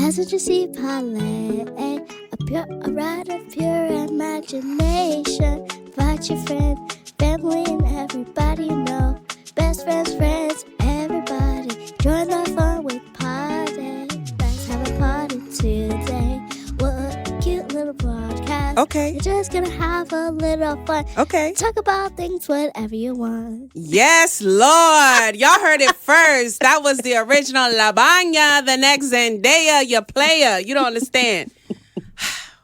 Passenger seat parlay, a ride of pure imagination. Invite your friend, family, and everybody you know. Best friends, everybody. Join the fun with party. Let's have a party today. What a cute little podcast. Okay. We're just gonna have a little fun. Okay. Talk about things, whatever you want. Yes, Lord. Y'all heard it first. That was the original La Bania, the next Zendaya, you player. You don't understand.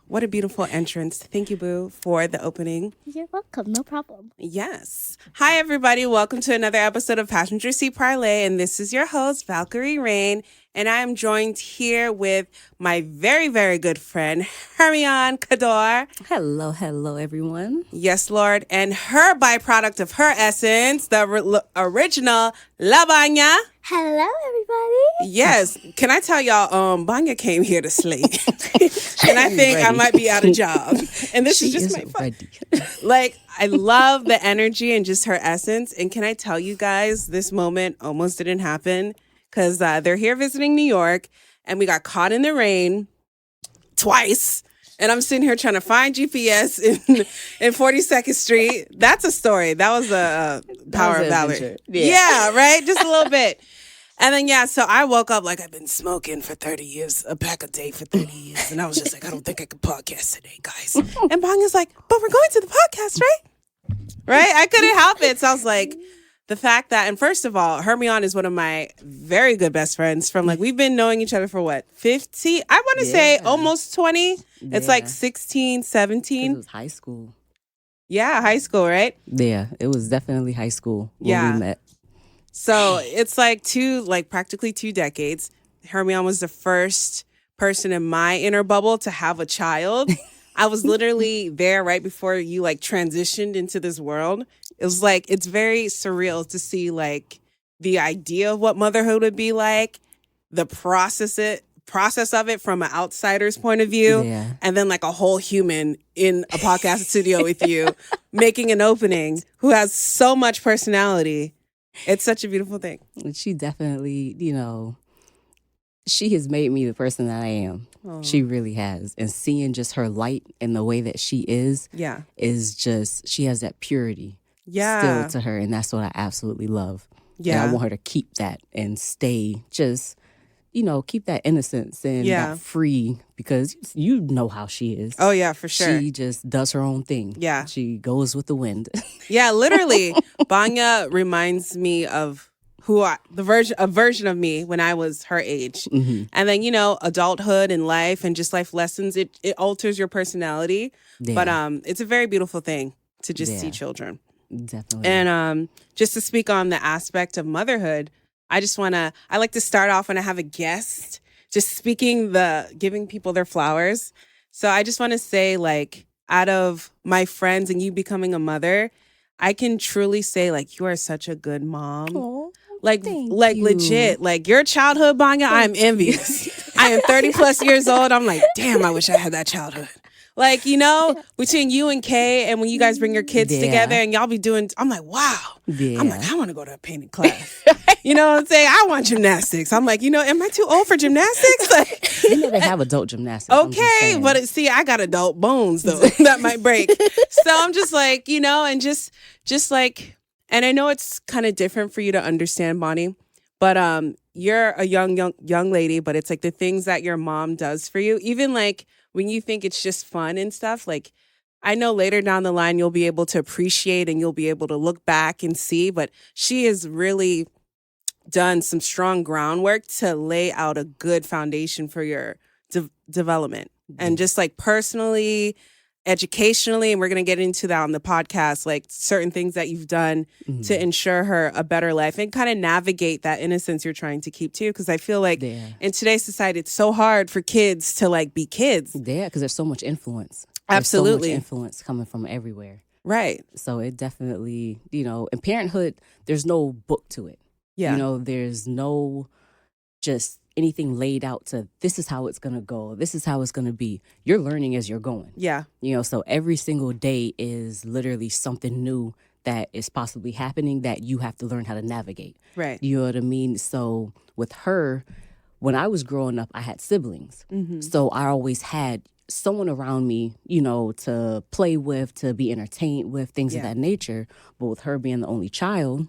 What a beautiful entrance. Thank you, Boo, for the opening. You're welcome. No problem. Yes. Hi, everybody. Welcome to another episode of Passenger Seat Parlay. And this is your host, Valkyrie Rain. And I am joined here with my very, very good friend, Hermyonne Kador. Hello, everyone. Yes, Lord. And her byproduct of her essence, the original La Bania. Hello, everybody. Yes. Can I tell y'all, Bania came here to slay. And I think I might be out of job. And this is just my fun. Like, I love the energy and just her essence. And can I tell you guys, this moment almost didn't happen because they're here visiting New York and we got caught in the rain twice. And I'm sitting here trying to find GPS in 42nd Street. That's a story. That was a power of valor. Yeah, right? Just a little bit. And then, so I woke up like I've been smoking for 30 years, a pack a day for 30 years. And I was just like, I don't think I can podcast today, guys. And Banga's like, but we're going to the podcast, right? Right? I couldn't help it. So I was like, the fact that, and first of all, Hermyonne is one of my very good best friends from we've been knowing each other for what, 15? I want to say almost 20. It's like 16, 17. It was high school. Yeah, high school, right? Yeah, it was definitely high school when we met. So it's practically 2 decades. Hermyonne was the first person in my inner bubble to have a child. I was literally there right before you transitioned into this world. It was it's very surreal to see the idea of what motherhood would be like, the process of it from an outsider's point of view, and then a whole human in a podcast studio with you making an opening who has so much personality. It's such a beautiful thing. She definitely, she has made me the person that I am. Oh. She really has. And seeing just her light and the way that she is just, she has that purity still to her. And that's what I absolutely love. Yeah. And I want her to keep that and stay just, keep that innocence and that free, because you know how she is. Oh, yeah, for sure. She just does her own thing. Yeah. She goes with the wind. Yeah, literally. Bania reminds me of a version of me when I was her age. Mm-hmm. And then, adulthood and life and just life lessons, it alters your personality. Yeah. But it's a very beautiful thing to just see children. Definitely. And just to speak on the aspect of motherhood, I like to start off when I have a guest, just giving people their flowers. So I just want to say, out of my friends and you becoming a mother, I can truly say, you are such a good mom. Aww. Legit, your childhood, Bania, I'm envious. I am 30 plus years old. I'm like, damn, I wish I had that childhood. Between you and Kay, and when you guys bring your kids together and y'all be doing, I'm like, wow. Yeah. I'm like, I want to go to a painting class. You know what I'm saying? I want gymnastics. I'm like, am I too old for gymnastics? They have adult gymnastics. Okay, but I got adult bones, though, that might break. So I'm just and just and I know it's kind of different for you to understand, Bonnie, but you're a young lady, but it's the things that your mom does for you, even when you think it's just fun and stuff, I know later down the line you'll be able to appreciate and you'll be able to look back and see, but she has really done some strong groundwork to lay out a good foundation for your development. And just personally, educationally, and we're going to get into that on the podcast, certain things that you've done to ensure her a better life and kind of navigate that innocence you're trying to keep too. Because I feel in today's society, it's so hard for kids to be kids. Yeah, because there's so much influence. Absolutely. There's so much influence coming from everywhere. Right. So it definitely, in parenthood, there's no book to it. Yeah. There's no just anything laid out to this is how it's going to go. This is how it's going to be. You're learning as you're going. Yeah. So every single day is literally something new that is possibly happening that you have to learn how to navigate. Right. You know what I mean? So with her, when I was growing up, I had siblings. So I always had someone around me, to play with, to be entertained with, things of that nature. But with her being the only child,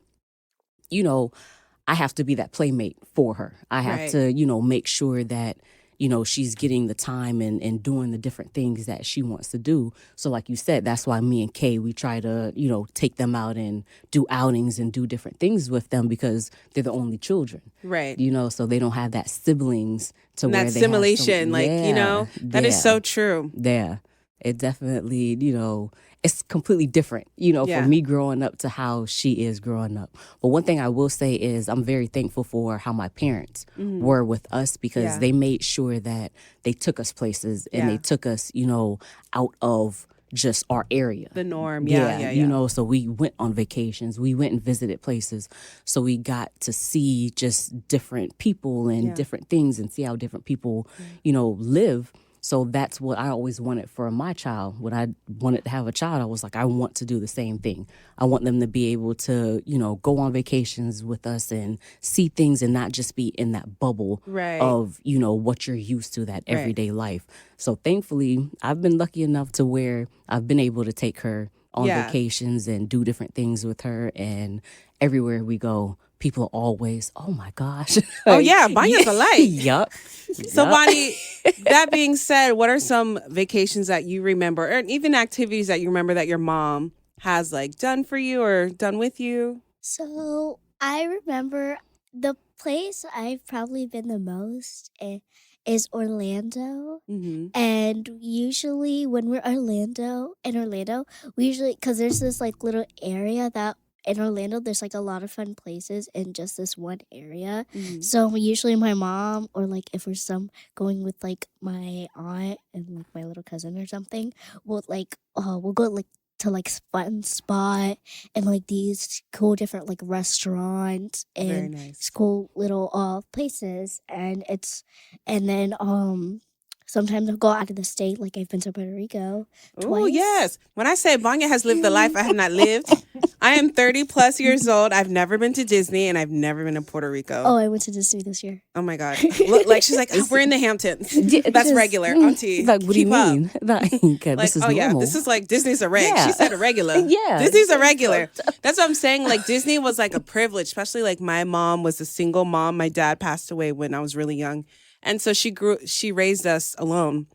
I have to be that playmate for her. I have to, make sure that, she's getting the time and doing the different things that she wants to do. So like you said, that's why me and Kay, we try to, take them out and do outings and do different things with them because they're the only children. Right. So they don't have that siblings to where that they simulation, have that is so true. Yeah. It definitely, it's completely different, for me growing up to how she is growing up. But one thing I will say is I'm very thankful for how my parents were with us because they made sure that they took us places and they took us, out of just our area. The norm, So we went on vacations. We went and visited places. So we got to see just different people and different things and see how different people, live. So that's what I always wanted for my child. When I wanted to have a child, I was like, I want to do the same thing. I want them to be able to, go on vacations with us and see things and not just be in that bubble of, what you're used to, that everyday life. So thankfully, I've been lucky enough to where I've been able to take her on vacations and do different things with her. And everywhere we go, people are always, oh my gosh. Oh yeah, Bania's a light. Yup. So Bonnie, that being said, what are some vacations that you remember, or even activities that you remember that your mom has done for you or done with you? So I remember the place I've probably been the most is Orlando. And usually when we're in Orlando, we usually, because there's this little area that in Orlando, there's a lot of fun places in just this one area. So usually my mom, or if we're going with my aunt and my little cousin or something, we'll go to fun spot and these cool different restaurants and nice. cool little places, and then sometimes I'll go out of the state. I've been to Puerto Rico twice. Oh, yes. When I say Bania has lived the life I have not lived, I am 30 plus years old. I've never been to Disney and I've never been to Puerto Rico. Oh, I went to Disney this year. Oh, my God. Look, she's like, we're in the Hamptons. That's regular. Auntie, what do you mean? This is normal. Yeah, this is Disney's a reg. Yeah. She said a regular. Yeah. Disney's a regular. That's what I'm saying. Disney was a privilege, especially my mom was a single mom. My dad passed away when I was really young. And so she raised us alone.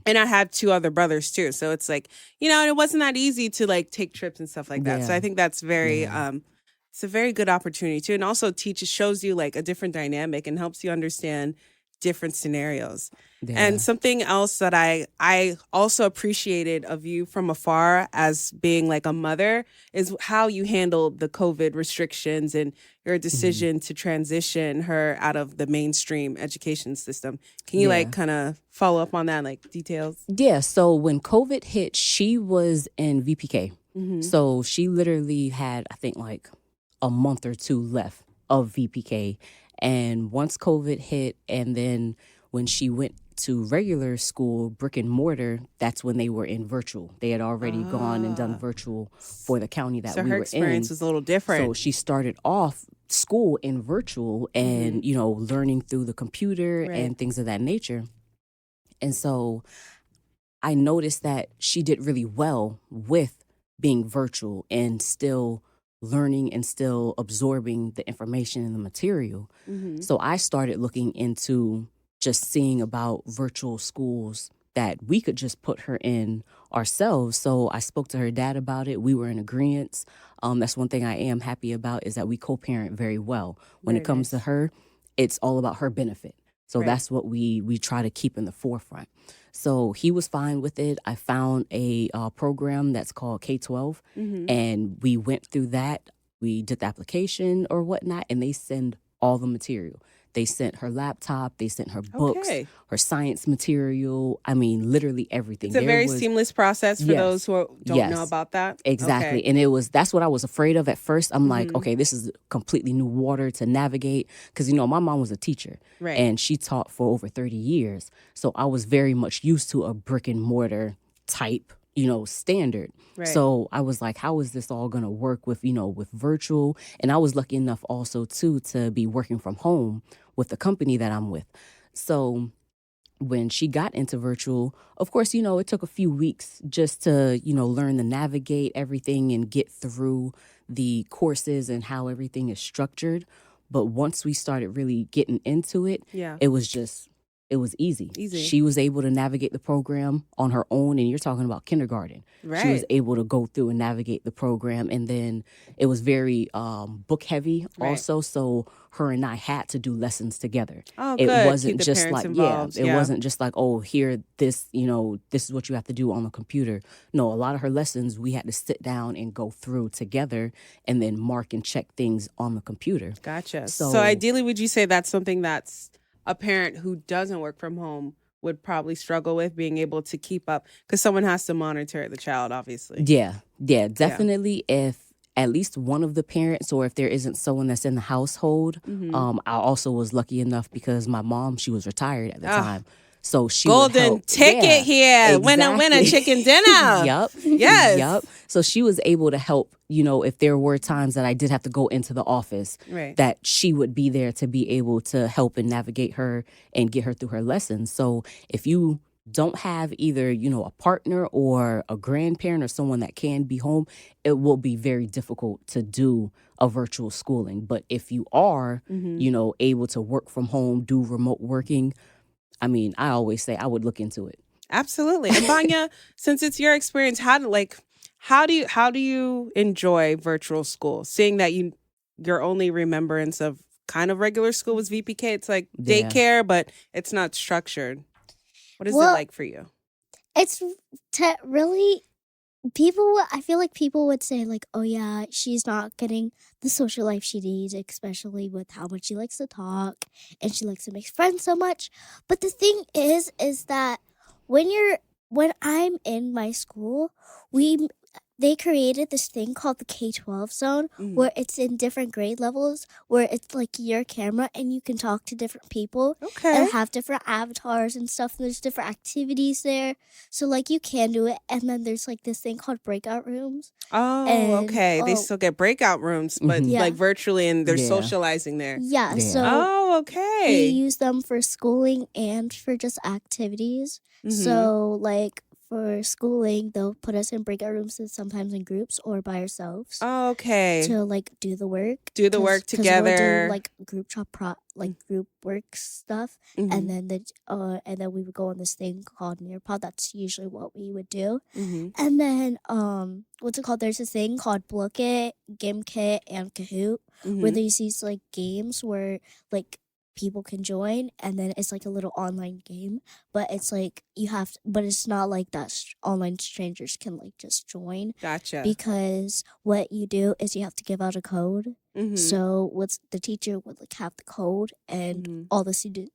And I had two other brothers too. So it's and it wasn't that easy to take trips and stuff like that. So I think that's very, it's a very good opportunity too. And also shows you a different dynamic and helps you understand different scenarios. And something else that I also appreciated of you from afar as being a mother is how you handled the COVID restrictions and your decision to transition her out of the mainstream education system. Can you kind of follow up on that, details? Yeah. So when COVID hit, she was in VPK. So she literally had, I think, a month or two left of VPK. And once COVID hit, and then when she went to regular school, brick and mortar, that's when they were in virtual. They had already gone and done virtual for the county that we were in. So her experience was a little different. So she started off school in virtual and, learning through the computer and things of that nature. And so I noticed that she did really well with being virtual and still learning and still absorbing the information and the material. So I started looking into just seeing about virtual schools that we could just put her in ourselves. So I spoke to her dad about it. We were in agreement. That's one thing I am happy about is that we co-parent very well. When it comes to her, it's all about her benefit. So that's what we try to keep in the forefront. So he was fine with it. I found a program that's called K-12, and we went through that. We did the application or whatnot, and they send all the material. They sent her laptop. They sent her books, her science material. I mean, literally everything. It's a very seamless process for those who don't know about that. Exactly. Okay. And that's what I was afraid of at first. I'm like, okay, this is completely new water to navigate. Because, my mom was a teacher. Right. And she taught for over 30 years. So I was very much used to a brick and mortar type, standard. Right. So I was like, how is this all going to work with, with virtual? And I was lucky enough also too to be working from home with the company that I'm with. So when she got into virtual, of course, it took a few weeks just to, learn to navigate everything and get through the courses and how everything is structured. But once we started really getting into it, it was easy. She was able to navigate the program on her own, and you're talking about kindergarten. Right. She was able to go through and navigate the program, and then it was very book heavy also, so her and I had to do lessons together. Oh, it good. wasn't Keep the just parents like involved. it wasn't just like, oh, here, this is what you have to do on the computer. No, a lot of her lessons we had to sit down and go through together and then mark and check things on the computer. Gotcha. So ideally, would you say that's something that's a parent who doesn't work from home would probably struggle with, being able to keep up, because someone has to monitor the child, obviously? Yeah, definitely. If at least one of the parents, or if there isn't someone that's in the household, I also was lucky enough because my mom, she was retired at the time. So she golden ticket here. Exactly. Winner chicken dinner. Yep. Yes. Yep. So she was able to help, if there were times that I did have to go into the office, that she would be there to be able to help and navigate her and get her through her lessons. So if you don't have either, a partner or a grandparent or someone that can be home, it will be very difficult to do a virtual schooling. But if you are, able to work from home, do remote working, I always say I would look into it. Absolutely. And Bania, since it's your experience, how do you enjoy virtual school? Seeing that your only remembrance of kind of regular school was VPK. It's like daycare, but it's not structured. What is it like for you? It's really... I feel like people would say like, oh yeah, she's not getting the social life she needs, especially with how much she likes to talk and she likes to make friends so much. But the thing is that when I'm in my school, they created this thing called the K-12 zone, where it's in different grade levels, where it's like your camera and you can talk to different people and have different avatars and stuff. And there's different activities there. So like you can do it. And then there's like this thing called breakout rooms. They still get breakout rooms, but like virtually, and they're socializing there. Yeah. So we use them for schooling and for just activities. So like, for schooling, they'll put us in breakout rooms and sometimes in groups or by ourselves. Oh, okay. To like do the work. Do the work together. We'll do like group group work stuff, and then we would go on this thing called Nearpod. That's usually what we would do. And then what's it called? There's this thing called Blookit, Gimkit, and Kahoot, where there's these like games where like people can join, and then it's like a little online game, but it's like but it's not like that online strangers can like just join. Gotcha. Because what you do is you have to give out a code. So the teacher would like have the code, and all the students,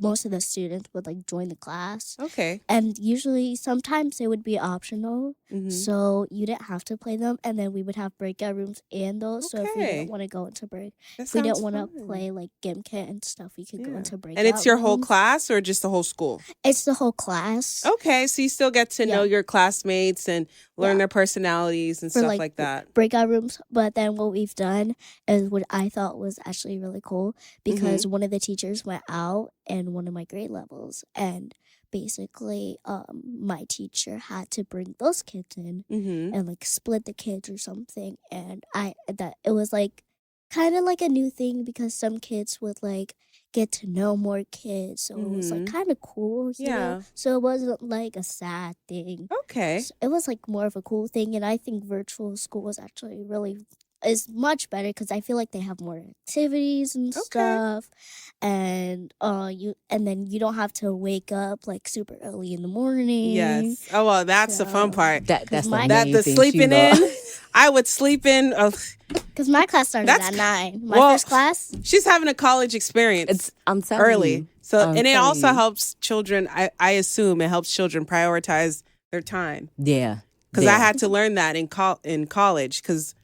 most of the students would like join the class. Okay. And usually, sometimes it would be optional, so you didn't have to play them. And then we would have breakout rooms in those. So if we didn't want to go into break, if we didn't want to play like Gimkit and stuff, we could go into breakout. And it's your rooms. whole class or just the whole school? It's the whole class. Okay, so you still get to know your classmates and learn their personalities and stuff like that. Breakout rooms. But then what we've done is what I thought was actually really cool, because one of the teachers went out in one of my grade levels, and basically my teacher had to bring those kids in and like split the kids or something, and it was like kind of like a new thing, because some kids would like get to know more kids, so it was like kind of cool, you know? So it wasn't like a sad thing. Okay. So it was like more of a cool thing, and I think virtual school is actually is much better, because I feel like they have more activities and stuff, and then you don't have to wake up like super early in the morning. Yes. Oh well, that's the fun part. That's the sleeping in. I would sleep in. Because my class started at 9. My first class. She's having a college experience. I'm telling early. You. So and it also helps children. I assume it helps children prioritize their time. Yeah. Because I had to learn that in college. Because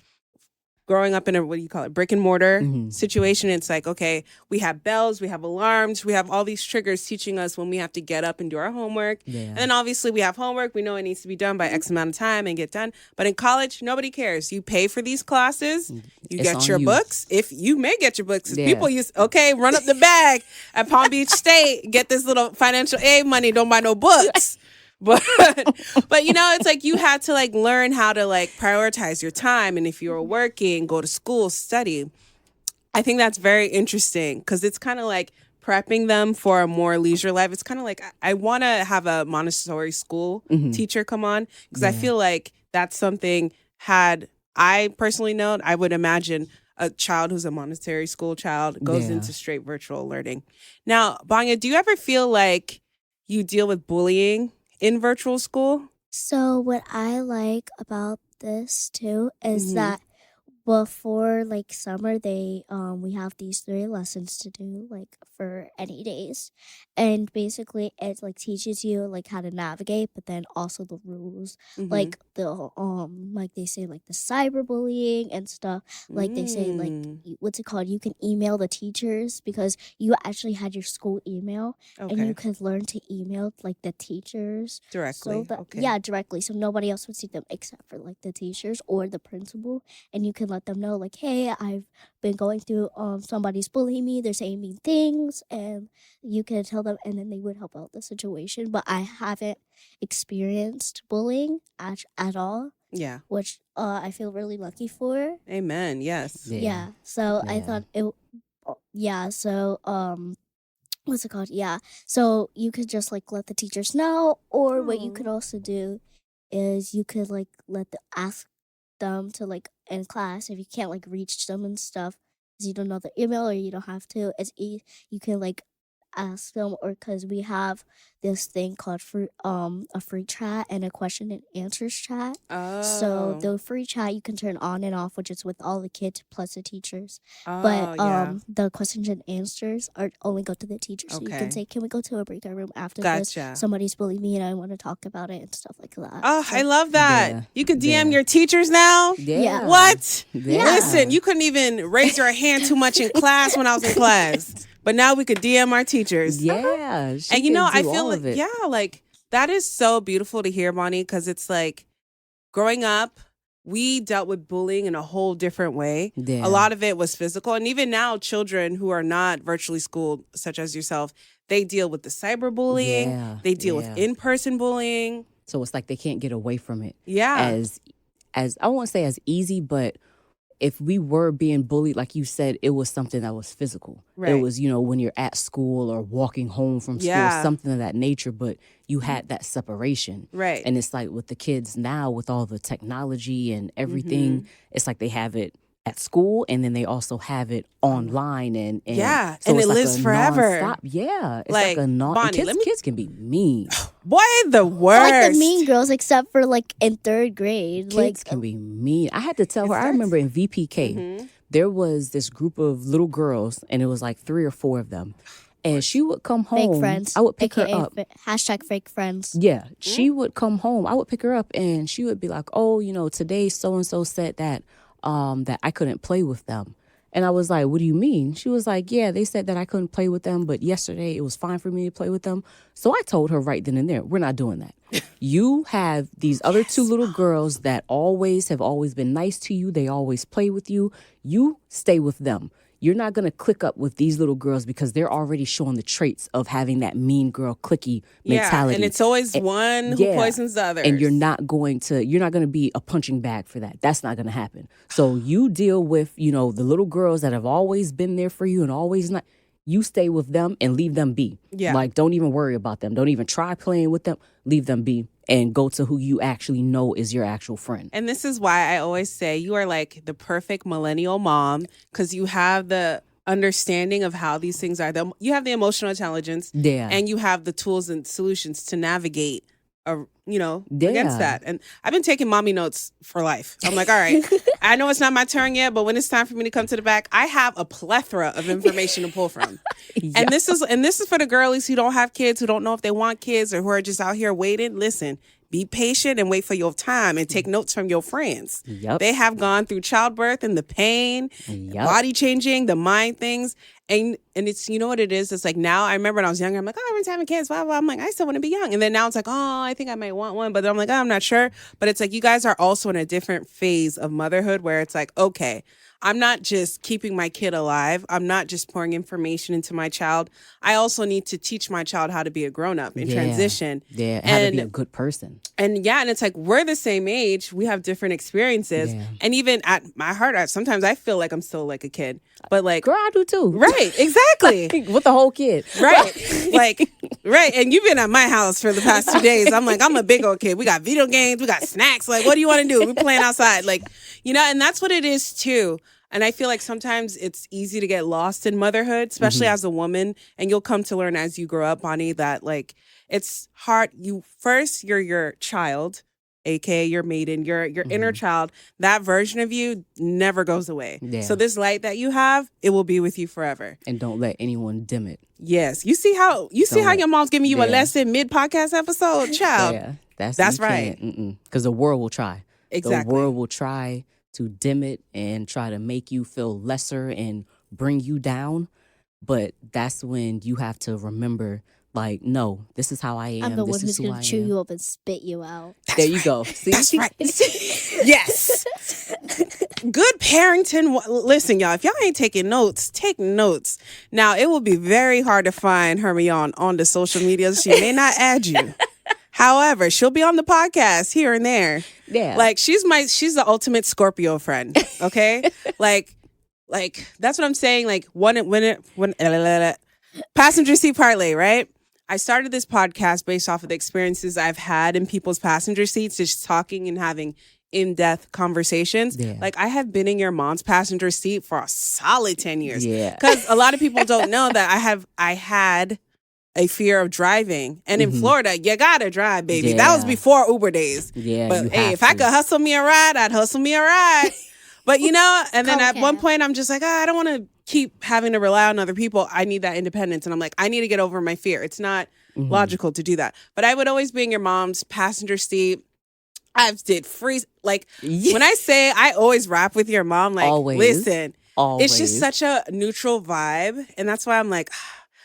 growing up in a, what do you call it, brick and mortar situation, it's like, okay, we have bells, we have alarms, we have all these triggers teaching us when we have to get up and do our homework. Yeah. And then obviously we have homework. We know it needs to be done by X amount of time and get done. But in college, nobody cares. You pay for these classes. You get your books. If you may get your books. People use, okay, run up the bag at Palm Beach State, get this little financial aid money, don't buy no books. But you know, it's like you had to like learn how to like prioritize your time. And if you were working, go to school, study. I think that's very interesting because it's kind of like prepping them for a more leisure life. It's kind of like I want to have a Montessori school teacher come on because I feel like that's something had I personally known, I would imagine a child who's a Montessori school child goes into straight virtual learning. Now, Bania, do you ever feel like you deal with bullying in virtual school? So what I like about this too is that before like summer we have these 3 lessons to do like for any days, and basically it like teaches you like how to navigate, but then also the rules, like the like they say like the cyberbullying and stuff, like they say like what's it called, you can email the teachers because you actually had your school email and you could learn to email like the teachers directly. So that, directly, so nobody else would see them except for like the teachers or the principal, and you can let them know like, hey, I've been going through somebody's bullying me, they're saying mean things, and you can tell them and then they would help out the situation. But I haven't experienced bullying at all. Yeah. Which I feel really lucky for. Amen. Yes. Yeah. So I thought it so what's it called? Yeah. So you could just like let the teachers know, or what you could also do is you could like ask them to like in class if you can't like reach them and stuff because you don't know the email or you don't have to. You can like ask them, or because we have this thing called a free chat and a question and answers chat. So the free chat you can turn on and off, which is with all the kids plus the teachers. But the questions and answers are only go to the teachers. So you can say, can we go to a breakout room after this? Somebody's bullied me and I want to talk about it and stuff like that. Oh, so, I love that. You can DM your teachers now? Yeah. What? Yeah. Listen, you couldn't even raise your hand too much in class when I was in class. But now we could DM our teachers. Yeah. And you know, I feel like, like that is so beautiful to hear, Bonnie, because it's like growing up, we dealt with bullying in a whole different way. Yeah. A lot of it was physical. And even now, children who are not virtually schooled, such as yourself, they deal with the cyberbullying. Yeah. They deal with in-person bullying. So it's like they can't get away from it. Yeah. As I won't say as easy, but if we were being bullied, like you said, it was something that was physical. Right. It was, you know, when you're at school or walking home from school, something of that nature, but you had that separation. Right. And it's like with the kids now, with all the technology and everything, it's like they have it at school and then they also have it online. And so and it like lives forever. Non-stop. Yeah. It's like a Bonnie, kids can be mean. Boy, the worst. Like the mean girls, except for like in 3rd grade. Kids can be mean. I had to tell her, I remember in VPK, there was this group of little girls and it was like 3 or 4 of them. And she would come home. Fake friends. I would pick her up. Hashtag fake friends. Yeah. She would come home. I would pick her up and she would be like, oh, you know, today so-and-so said that I couldn't play with them. And I was like, what do you mean? She was like, yeah, they said that I couldn't play with them, but yesterday it was fine for me to play with them. So I told her right then and there, we're not doing that. You have these other 2 little girls that have always been nice to you. They always play with you. You stay with them. You're not going to click up with these little girls because they're already showing the traits of having that mean girl cliquey mentality. And it's always one who poisons the other. And you're not going to be a punching bag for that. That's not going to happen. So you deal with, you know, the little girls that have always been there for you and always not. You stay with them and leave them be. Yeah. Like, don't even worry about them. Don't even try playing with them. Leave them be and go to who you actually know is your actual friend. And this is why I always say you are like the perfect millennial mom because you have the understanding of how these things are. You have the emotional intelligence and you have the tools and solutions to navigate against that. And I've been taking mommy notes for life. I'm like, all right, I know it's not my turn yet, but when it's time for me to come to the back, I have a plethora of information to pull from. And this is for the girlies who don't have kids, who don't know if they want kids or who are just out here waiting. Listen, be patient and wait for your time and take notes from your friends. Yep. They have gone through childbirth and the pain, body changing, the mind things. And it's, you know what it is? It's like now, I remember when I was younger, I'm like, oh, everyone's having kids, blah, blah. I'm like, I still want to be young. And then now it's like, oh, I think I might want one. But I'm like, oh, I'm not sure. But it's like, you guys are also in a different phase of motherhood where it's like, okay, I'm not just keeping my kid alive. I'm not just pouring information into my child. I also need to teach my child how to be a grown-up in transition. Yeah, how to be a good person. And and it's like, we're the same age. We have different experiences. Yeah. And even at my heart, sometimes I feel like I'm still like a kid. But like, girl, I do too. Right, exactly. With the whole kid. Right. Like, right. And you've been at my house for the past 2 days. I'm like, I'm a big old kid. We got video games. We got snacks. Like, what do you want to do? We're playing outside. Like, and that's what it is too. And I feel like sometimes it's easy to get lost in motherhood, especially as a woman. And you'll come to learn as you grow up, Bonnie, that like it's hard. You're your child, aka your maiden, your inner child. That version of you never goes away. Yeah. So this light that you have, it will be with you forever. And don't let anyone dim it. Yes. You see how your mom's giving you a lesson mid-podcast episode, child. Yeah, that's right. Because the world will try. Exactly. The world will try to dim it and try to make you feel lesser and bring you down. But that's when you have to remember, like, no, this is how I am. I'm the one who's going to chew you up and spit you out. There you go. See? That's right. Yes. Good parenting. Listen, y'all, if y'all ain't taking notes, take notes. Now, it will be very hard to find Hermyonne on the social media. She may not add you. However, she'll be on the podcast here and there. Yeah. Like she's the ultimate Scorpio friend. Okay. like that's what I'm saying. Like when passenger seat parlay, right? I started this podcast based off of the experiences I've had in people's passenger seats, just talking and having in-depth conversations. Yeah. Like I have been in your mom's passenger seat for a solid 10 years. Yeah. Because a lot of people don't know that I had a fear of driving. And in Florida, you gotta drive, baby. Yeah. That was before Uber days. Yeah. But hey, if I could hustle me a ride, I'd hustle me a ride. But and then at one point I'm just like, I don't want to keep having to rely on other people. I need that independence. And I'm like, I need to get over my fear. It's not logical to do that. But I would always be in your mom's passenger seat. I've did free, like when I say I always rap with your mom, like, listen, it's just such a neutral vibe. And that's why I'm like,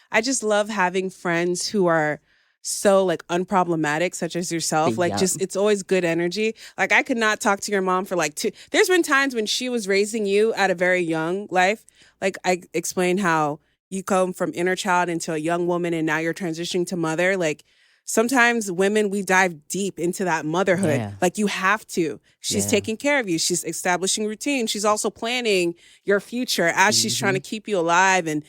I just love having friends who are so like unproblematic, such as yourself. Like just, it's always good energy. Like I could not talk to your mom for like there's been times when she was raising you at a very young life. Like I explained how you come from inner child into a young woman and now you're transitioning to mother. Like sometimes women, we dive deep into that motherhood. Yeah. Like you have to. She's taking care of you. She's establishing routine. She's also planning your future as she's trying to keep you alive and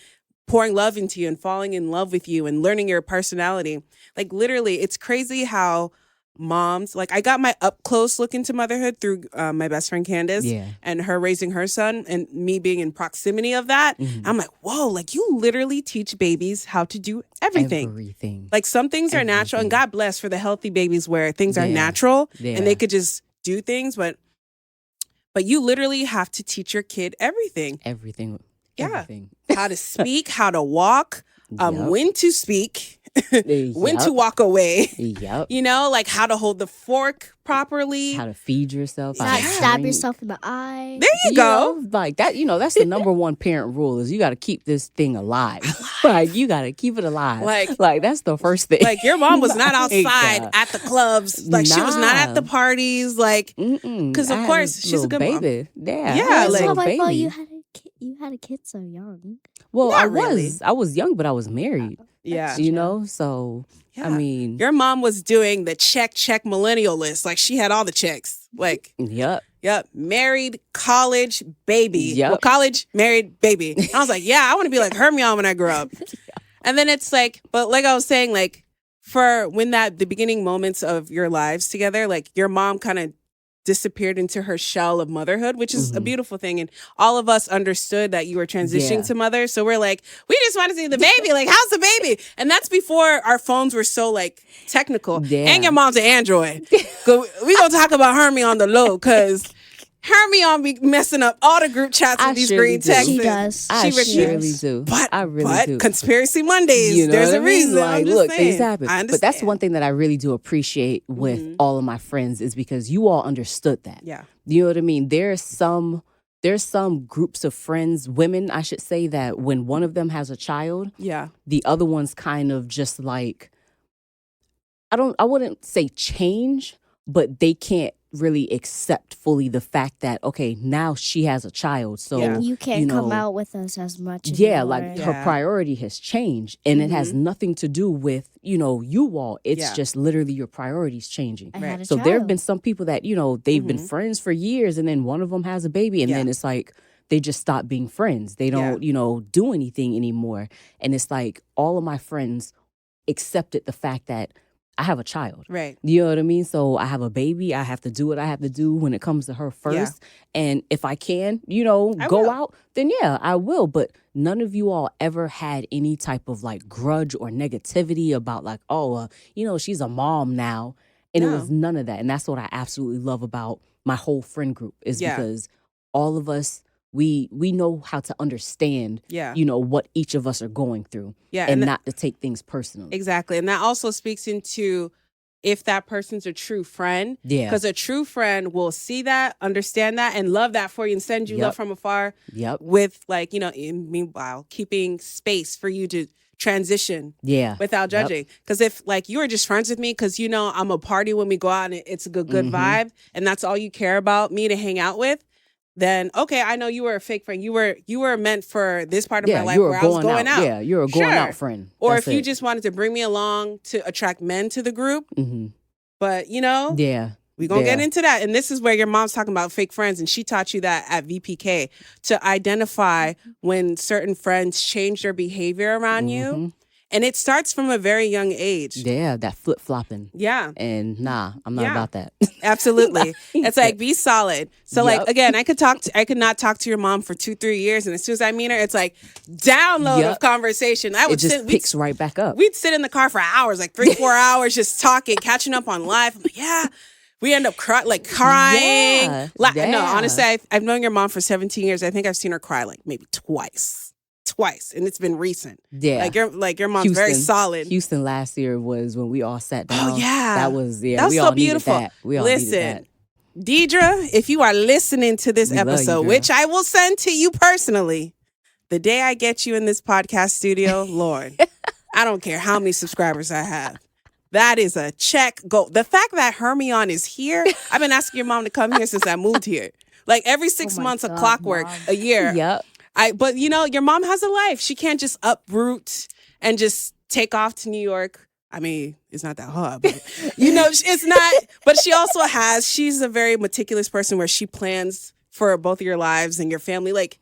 pouring love into you and falling in love with you and learning your personality. Like literally, it's crazy how moms, like I got my up close look into motherhood through my best friend Candace and her raising her son and me being in proximity of that. I'm like, whoa, like you literally teach babies how to do everything. Like some things are natural, and God bless for the healthy babies where things are natural and they could just do things. But you literally have to teach your kid everything. Everything. How to speak, how to walk, when to speak, when to walk away. You know, like how to hold the fork properly. How to feed yourself. Not stab yourself in the eye. There you go. Like that, that's the number one parent rule is you got to keep this thing alive. Like you got to keep it alive. Like that's the first thing. Like your mom was not outside at the clubs. Like she was not at the parties. Like, because of course she's a good baby. Mom. Yeah. Like you had a kid so young. Well, I was young, but I was married. So I mean, your mom was doing the check millennial list. Like she had all the checks. Like married, college, baby. Well, college, married, baby. And I was like, I want to be like Hermyonne when I grow up. And then it's like, but like I was saying, like for when the beginning moments of your lives together, like your mom kind of disappeared into her shell of motherhood, which is a beautiful thing. And all of us understood that you were transitioning to mother. So we're like, we just want to see the baby. Like, how's the baby? And that's before our phones were so like technical. And your mom's an Android. We gonna talk about Hermyonne on the low because Hermyonne be messing up all the group chats with these green texts. She does. I really do. But I really do. Conspiracy Mondays, there's a reason. Like, look, things happen. I understand. But that's one thing that I really do appreciate with all of my friends is because you all understood that. Yeah. You know what I mean? There's some groups of friends, women, I should say, that when one of them has a child, the other one's kind of just like, I wouldn't say change, but they can't really accept fully the fact that, okay, now she has a child, so you can't come out with us as much anymore. Like her priority has changed, and it has nothing to do with you all. It's just literally your priorities changing. Right. So there have been some people that they've been friends for years, and then one of them has a baby, and then it's like they just stop being friends. They don't do anything anymore, and it's like all of my friends accepted the fact that I have a child. Right. You know what I mean? So I have a baby. I have to do what I have to do when it comes to her first. Yeah. And if I can, go out, then I will. But none of you all ever had any type of like grudge or negativity about like, she's a mom now. And it was none of that. And that's what I absolutely love about my whole friend group is because all of us, we know how to understand, what each of us are going through and not to take things personally. Exactly. And that also speaks into if that person's a true friend. Yeah. Because a true friend will see that, understand that, and love that for you and send you love from afar. Yep. With like, meanwhile, keeping space for you to transition without judging. Because if like you were just friends with me because I'm a party when we go out and it's a good vibe and that's all you care about me to hang out with, then okay, I know you were a fake friend. You were meant for this part of my life where I was going out. Yeah, you're a going out friend. Or if you just wanted to bring me along to attract men to the group. But we're going to get into that. And this is where your mom's talking about fake friends. And she taught you that at VPK to identify when certain friends change their behavior around you. And it starts from a very young age. Yeah, that flip-flopping. Yeah. And I'm not about that. Absolutely. It's like, be solid. So like, again, I could not talk to your mom for 2-3 years. And as soon as I meet her, it's like download of conversation. Picks right back up. We'd sit in the car for hours, like 3-4 hours, just talking, catching up on life. I'm like, we end up crying. No, honestly, I've known your mom for 17 years. I think I've seen her cry like maybe twice, and it's been recent. Yeah, like your mom's Houston, very solid. Houston last year was when we all sat down. Oh yeah, that was we so all beautiful. Needed that. We all Listen, needed that. Deidre, if you are listening to this episode, which I will send to you personally, the day I get you in this podcast studio, Lord, I don't care how many subscribers I have. That is a check. Go. The fact that Hermyonne is here, I've been asking your mom to come here since I moved here. Like every 6 months, a clockwork, a year. Yep. But your mom has a life. She can't just uproot and just take off to New York. I mean, it's not that hard, but it's not. But she's a very meticulous person where she plans for both of your lives and your family. Like,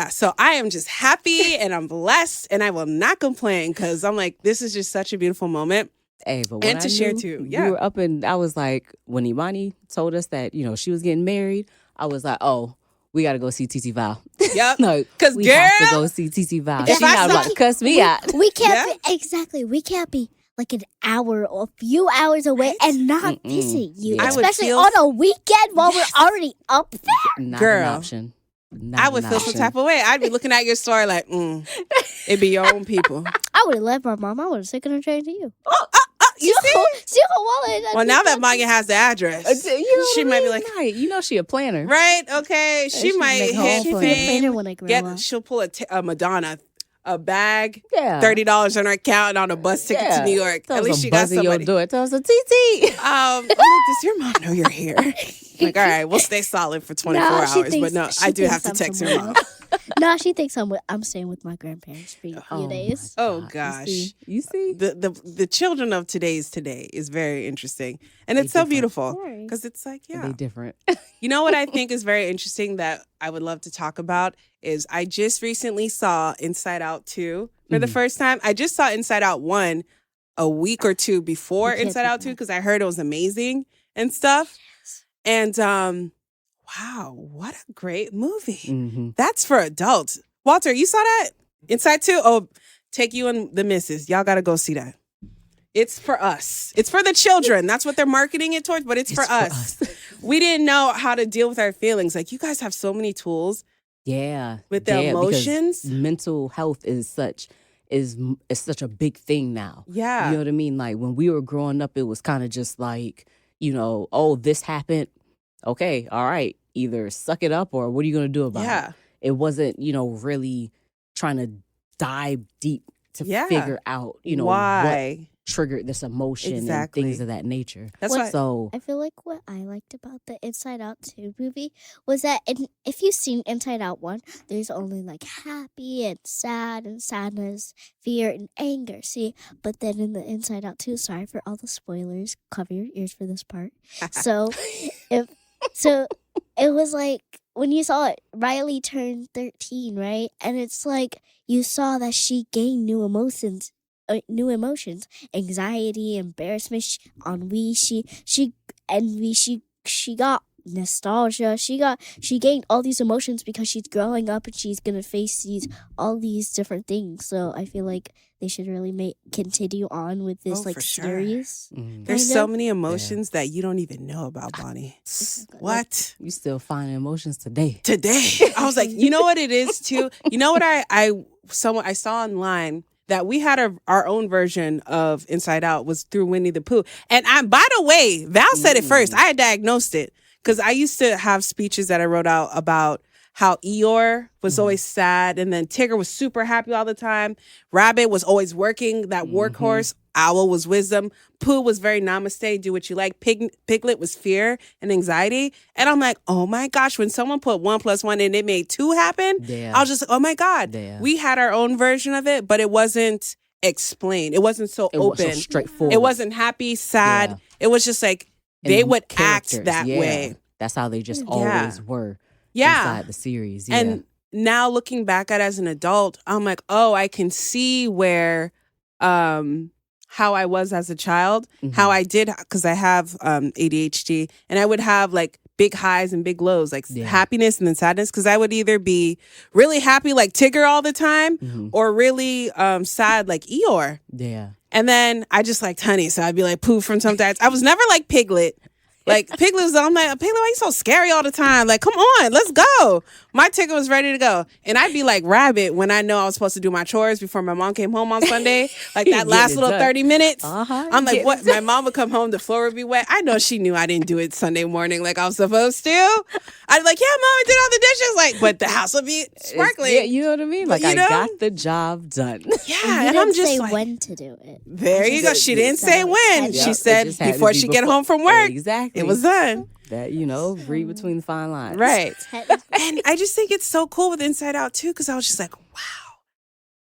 so I am just happy and I'm blessed and I will not complain because I'm like, this is just such a beautiful moment. Hey, but when share too. Yeah. We were up and I was like, when Imani told us that, she was getting married, I was like, oh, we got to go see TT Val. Yep. No, because we have to go see TT Val. She's not about to cuss me out. We can't we can't be like an hour or a few hours away and not visit you. Yeah. Especially on a weekend while we're already up there. Not an option. I would feel some type of way. I'd be looking at your story like, it'd be your own people. I would have left my mom. I would have taken her train to you. You see her wallet. Well, now that Bania has the address, she might be like, she a planner, right? Okay, she might hit fame. When I grow up. She'll pull a Madonna, a bag, $30 on her account, and on a bus ticket to New York. At least she got somebody. You'll do it. Tell us a TT. I'm like, does your mom know you're here? Like, all right, we'll stay solid for 24 hours. But no, I do have to text your mom. No, she thinks I'm staying with my grandparents for a few days. Oh gosh, you see? The children of today is very interesting, and it's so beautiful because it's like they're different. You know what I think is very interesting that I would love to talk about is I just recently saw Inside Out 2 for the first time. I just saw Inside Out 1 a week or two before Inside Out 2 because I heard it was amazing and stuff, and wow, what a great movie. That's for adults. Walter, you saw that? Inside 2? Oh, take you and the missus. Y'all got to go see that. It's for us. It's for the children. That's what they're marketing it towards, but it's for us. we didn't know how to deal with our feelings. Like, you guys have so many tools. Yeah. With the emotions. Mental health is such a big thing now. Yeah. You know what I mean? Like, when we were growing up, it was kind of just like, oh, this happened. Okay, all right. Either suck it up or what are you going to do about it? It wasn't, really trying to dive deep to figure out, why what triggered this emotion and things of that nature. That's why. So I feel like what I liked about the Inside Out 2 movie was that if you've seen Inside Out 1, there's only like happy and sad and sadness, fear and anger. See, but then in the Inside Out 2, sorry for all the spoilers, cover your ears for this part. So it was like when you saw it, Riley turned 13, right? And it's like you saw that she gained new emotions, anxiety, embarrassment, ennui. She got nostalgia. She gained all these emotions because she's growing up and she's gonna face all these different things. So I feel like they should really continue on with this series. Mm-hmm. There's so many emotions that you don't even know about, Bonnie. What? You still find emotions today. I was like, you know what it is too? You know what I saw online that we had our own version of Inside Out was through Winnie the Pooh. And by the way, Val said it first. I diagnosed it because I used to have speeches that I wrote out about how Eeyore was always sad, and then Tigger was super happy all the time. Rabbit was always working, that workhorse. Owl was wisdom. Pooh was very namaste, do what you like. Piglet was fear and anxiety. And I'm like, oh my gosh, when someone put 1 + 1 and it made 2 happen, I was just like, oh my God. We had our own version of it, but it wasn't explained. It wasn't so open. Wasn't so straightforward. It wasn't happy, sad. It was just like they would act that way. That's how they just always were inside the series. And now looking back at it as an adult, I'm like, oh, I can see where how I was as a child, how I did, because I have ADHD, and I would have like big highs and big lows, like happiness and then sadness, because I would either be really happy like Tigger all the time or really sad like Eeyore. Yeah. And then I just liked Honey, so I'd be like Pooh from sometimes. I was never like Piglet. Like Piglet was, I'm like, Piglet, why you so scary all the time? Like, come on, let's go. My Tigger was ready to go. And I'd be like Rabbit when I know I was supposed to do my chores before my mom came home on Sunday. Like that last little 30 minutes. I'm like, what? My mom would come home, the floor would be wet. I know she knew I didn't do it Sunday morning like I was supposed to. I'd be like, yeah, Mom, I did all the dishes. Like, but the house would be sparkling. Yeah, you know what I mean? Like, I got the job done. Yeah, and I'm just say like, when to do it. There you go. She didn't say when. She said before she get home from work. Exactly. It was done. That, read between the fine lines. Right. And I just think it's so cool with Inside Out too, because I was just like, wow.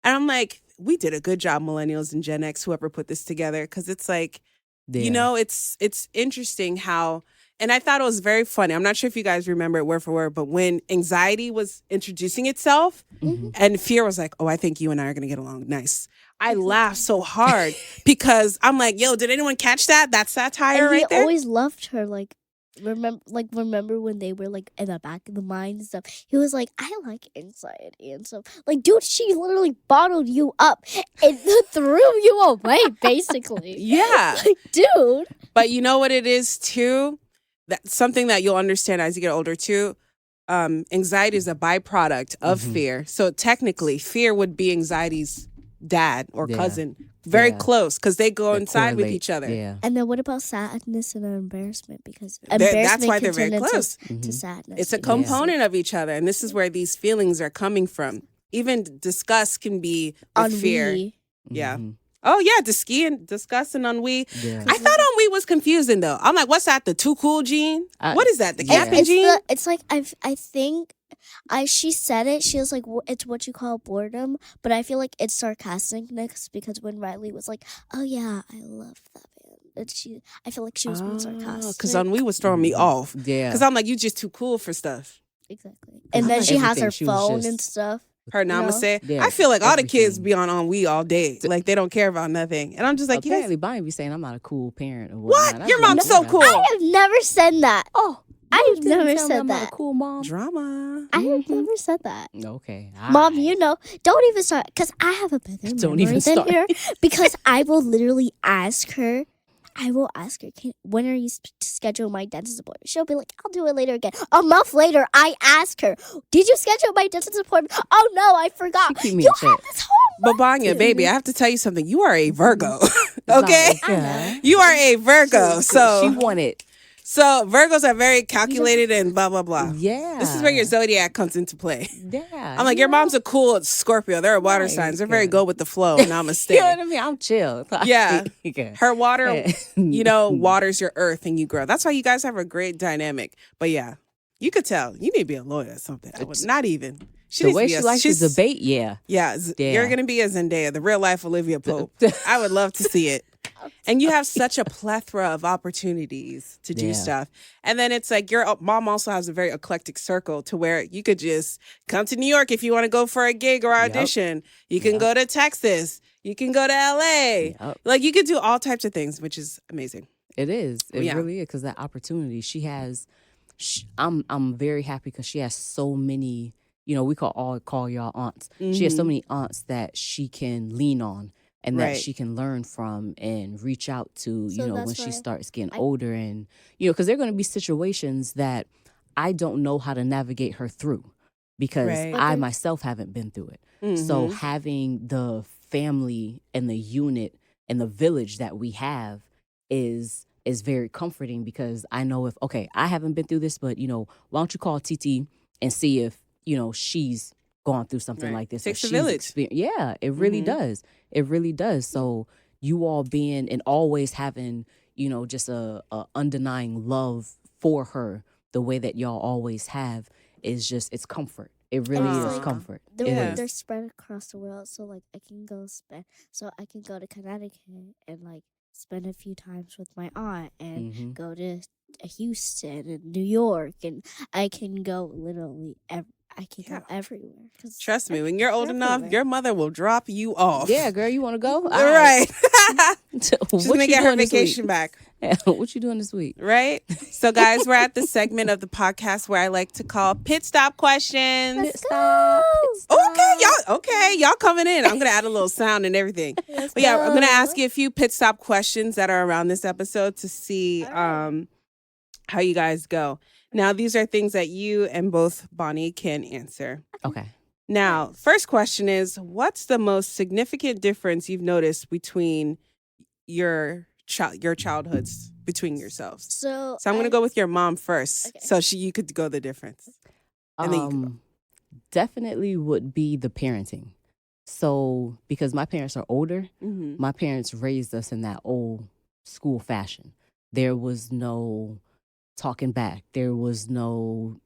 And I'm like, we did a good job, millennials and Gen X, whoever put this together, because it's like, it's interesting how, and I thought it was very funny. I'm not sure if you guys remember it word for word, but when anxiety was introducing itself and fear was like, oh, I think you and I are going to get along. Nice. I laughed so hard because I'm like, yo, did anyone catch that? That's satire and right there. I always loved her. Remember when they were like in the back of the mind and stuff. He was like, I like anxiety and stuff. Like, dude, she literally bottled you up and threw you away, basically. Yeah, like, dude. But you know what it is too? That's something that you'll understand as you get older too. Anxiety is a byproduct of fear. So technically, fear would be anxiety's dad or cousin. Very close, because they go inside with each other. Yeah. And then what about sadness and embarrassment? Because that's why they're very close to sadness. It's a component of each other, and this is where these feelings are coming from. Even disgust can be with fear. Yeah. Oh yeah, disgust and ennui. Yeah. I thought ennui was confusing though. I'm like, what's that? The too cool gene? What is that? The capping gene? It's like I think. She said it. She was like, "It's what you call boredom," but I feel like it's sarcasticness because when Riley was like, "Oh yeah, I love that band," I feel like she was being sarcastic. Because ennui was throwing me off. Yeah. Because I'm like, you just too cool for stuff. Exactly. And then she has her phone and stuff. Her namaste. Yeah, I feel like all the kids be on ennui all day. Like they don't care about nothing. And I'm just like, apparently, Bania be saying I'm not a cool parent. Or what? Your mom's so cool. I have never said that. Oh. I've never said that. I'm not a cool mom. Drama. I have never said that. Okay. Mom, don't even start. Because I have a better memory than her. Because I will literally ask her I will ask her, when are you to schedule my dentist appointment? She'll be like, I'll do it later again. A month later, I ask her, did you schedule my dentist appointment? Oh, no, I forgot. Keep me you in check. had this whole But Bania, baby, I have to tell you something. You are a Virgo, okay? Okay. You are a Virgo. So she wanted. So Virgos are very calculated and blah, blah, blah. Yeah. This is where your zodiac comes into play. Yeah. I'm like, your mom's a cool Scorpio. They're water signs. They're very go with the flow. Namaste. You know what I mean? I'm chill. Yeah. Her water, waters your earth and you grow. That's why you guys have a great dynamic. But yeah, you could tell. You need to be a lawyer or something. Not even. The way she likes to debate, yeah. You're going to be a Zendaya, the real life Olivia Pope. I would love to see it. And you have such a plethora of opportunities to do stuff. And then it's like your mom also has a very eclectic circle to where you could just come to New York if you want to go for a gig or audition. You can go to Texas. You can go to LA. Like you could do all types of things, which is amazing. It is. It really is, because that opportunity she has. I'm very happy because she has so many. We call y'all aunts. Mm-hmm. She has so many aunts that she can lean on and that she can learn from and reach out to, when she starts getting older. And, because there are going to be situations that I don't know how to navigate her through because I myself haven't been through it. Mm-hmm. So having the family and the unit and the village that we have is very comforting because I know I haven't been through this, but, why don't you call TT and see if, she's gone through something like this. Takes a village. Yeah, it really does. It really does. So you all being and always having, just a undenying love for her the way that y'all always have is it's comfort. It really is comfort. They're spread across the world, so I can go to Connecticut and spend a few times with my aunt and go to Houston and New York, and I can go literally go everywhere. Trust me, when you're old enough, your mother will drop you off. Yeah, girl, you want to go? All right. She's going to get her vacation back. What you doing this week? Right? So, guys, we're at the segment of the podcast where I like to call Pit Stop Questions. Let's go. Okay, y'all coming in. I'm going to add a little sound and everything. I'm going to ask you a few pit stop questions that are around this episode to see how you guys go. Now, these are things that you and both Bonnie can answer. Okay. Now, first question is, what's the most significant difference you've noticed between your childhoods between yourselves? So I'm going to go with your mom first, so you could go the difference. And then you can go. Definitely would be the parenting. So because my parents are older, my parents raised us in that old school fashion. There was no talking back. There was no,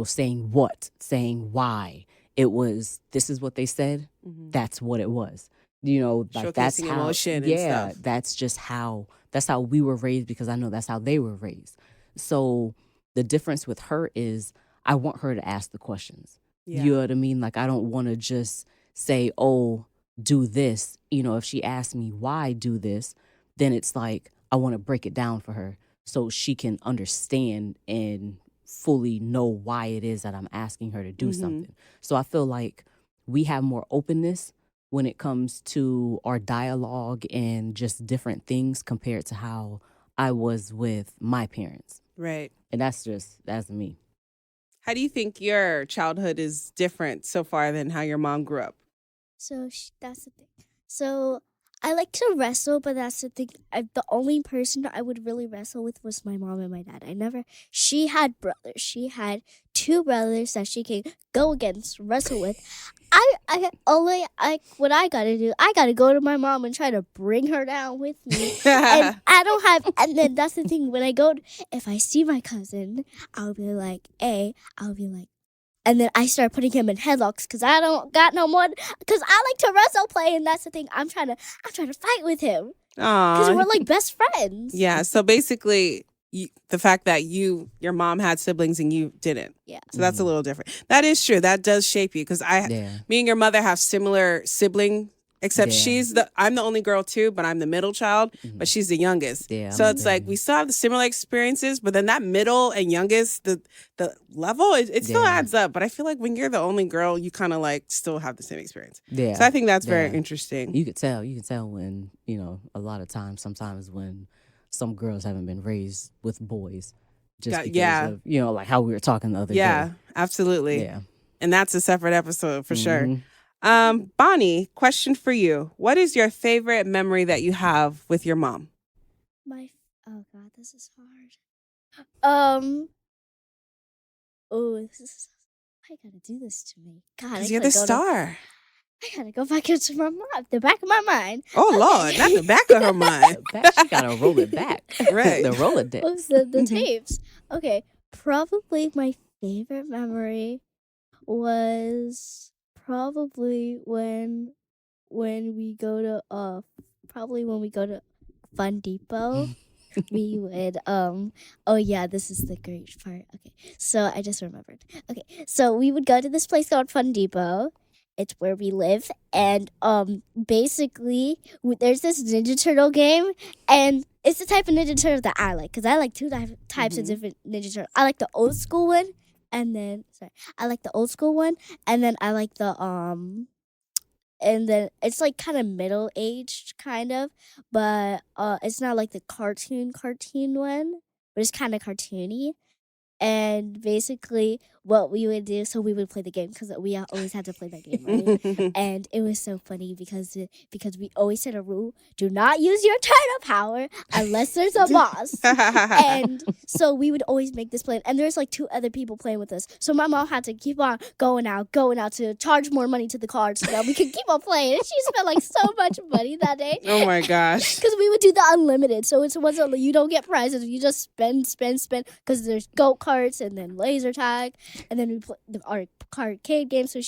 saying saying why. It was, this is what they said. That's what it was. That's how, emotion and stuff. That's how we were raised because I know that's how they were raised. So the difference with her is I want her to ask the questions. Yeah. You know what I mean? I don't want to just say, oh, do this. If she asks me why do this, then it's I want to break it down for her so she can understand and fully know why it is that I'm asking her to do something. So I feel like we have more openness when it comes to our dialogue and just different things compared to how I was with my parents. Right. And that's me. How do you think your childhood is different so far than how your mom grew up? So that's the thing. So I like to wrestle, but that's the thing. The only person I would really wrestle with was my mom and my dad. She had brothers. She had 2 brothers that she can go against, wrestle with. What I gotta do, I gotta go to my mom and try to bring her down with me. And and then that's the thing. When if I see my cousin, I'll be like, and then I start putting him in headlocks because I don't got no more. Because I like to wrestle play, and that's the thing. I'm trying to fight with him because we're best friends. Yeah. So basically, the fact that your mom had siblings and you didn't. Yeah. So that's a little different. That is true. That does shape you because me and your mother have similar sibling Except I'm the only girl too, but I'm the middle child, but she's the youngest. Yeah, so it's like we still have the similar experiences, but then that middle and youngest, the level, it still adds up. But I feel like when you're the only girl, you kind of like still have the same experience. Yeah. So I think that's very interesting. You could tell when, a lot of times, sometimes when some girls haven't been raised with boys. Just because of, like how we were talking the other day. Yeah, absolutely. Yeah. And that's a separate episode for sure. Bonnie, question for you. What is your favorite memory that you have with your mom? Oh God, this is hard. Why you gotta do this to me? God, because you're the star. I gotta go back into the back of my mind. Oh Lord, not the back of her mind. She gotta roll it back. Right. The Rolodex. The tapes. Okay, probably my favorite memory was probably when we go to Fun Depot. We would oh yeah, this is the great part. Okay, so I just remembered. Okay, so we would go to this place called Fun Depot. It's where we live, and basically there's this Ninja Turtle game, and it's the type of Ninja Turtle that I like, because I like two types of different Ninja Turtles. I like the old school one, and then I like the old school one, and then I like the and then it's like kind of middle-aged kind of, but it's not like the cartoon one, but it's kind of cartoony. And basically what we would do, so we would play the game, because we always had to play that game, right? And it was so funny because we always set a rule: do not use your turtle power unless there's a boss. And so we would always make this plan, and there's like two other people playing with us, so my mom had to keep on going out to charge more money to the card so that we could keep on playing. And she spent like so much money that day. Oh my gosh. Because we would do the unlimited, so it wasn't, you don't get prizes, you just spend, because there's go-karts and then laser tag. And then we played our arcade game. So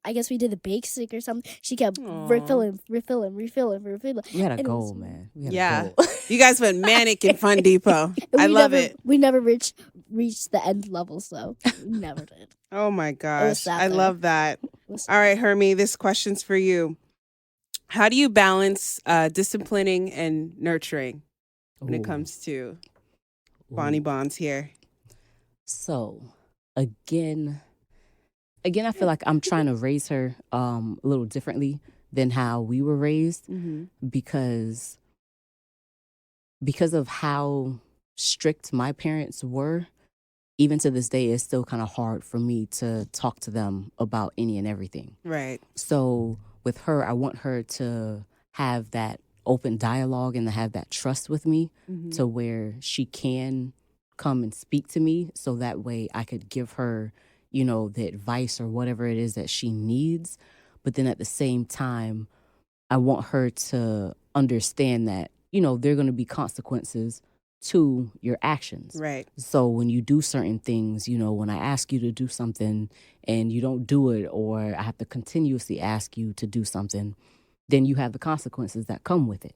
I guess we did the basic or something. She kept refilling. We had a goal, man. You guys went manic in Fun Depot. I love it. We never reached the end level, so we never did. Oh my gosh. I love that. All right, Hermy, this question's for you. How do you balance disciplining and nurturing when it comes to Bonnie Bonds here? So, again, I feel like I'm trying to raise her a little differently than how we were raised, because of how strict my parents were. Even to this day, it's still kind of hard for me to talk to them about any and everything. Right. So with her, I want her to have that open dialogue and to have that trust with me, to where she can come and speak to me, so that way I could give her, the advice or whatever it is that she needs. But then at the same time, I want her to understand that, there are going to be consequences to your actions. Right. So when you do certain things, when I ask you to do something and you don't do it, or I have to continuously ask you to do something, then you have the consequences that come with it.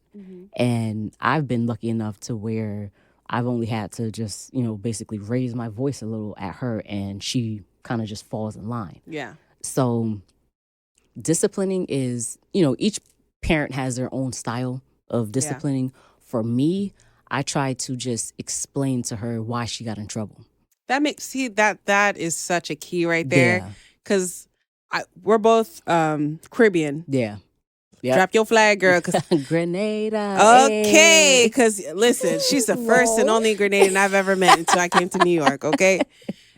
And I've been lucky enough to where I've only had to just, basically raise my voice a little at her, and she kind of just falls in line. Yeah. So disciplining is, each parent has their own style of disciplining. Yeah. For me, I try to just explain to her why she got in trouble. That is such a key right there. Because we're both Caribbean. Yeah. Yep. Drop your flag, girl. Grenada. Okay, because listen, she's the first and only Grenadian I've ever met until I came to New York, okay?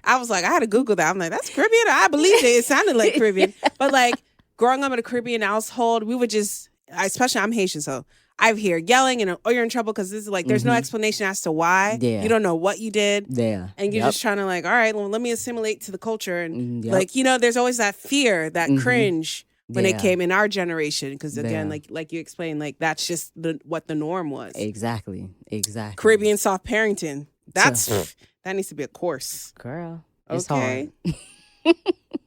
I was like, I had to Google that. I'm like, that's Caribbean? I believed it. It sounded like Caribbean. But like, growing up in a Caribbean household, we would just, especially I'm Haitian, so I hear yelling and, you're in trouble, because this is like, there's no explanation as to why. Yeah. You don't know what you did. Yeah. And you're just trying to like, all right, well, let me assimilate to the culture. And like, there's always that fear, that cringe when it came in our generation. Because again, like you explained, like that's just what the norm was. Exactly. Caribbean soft parenting. That needs to be a course. Girl, it's hard.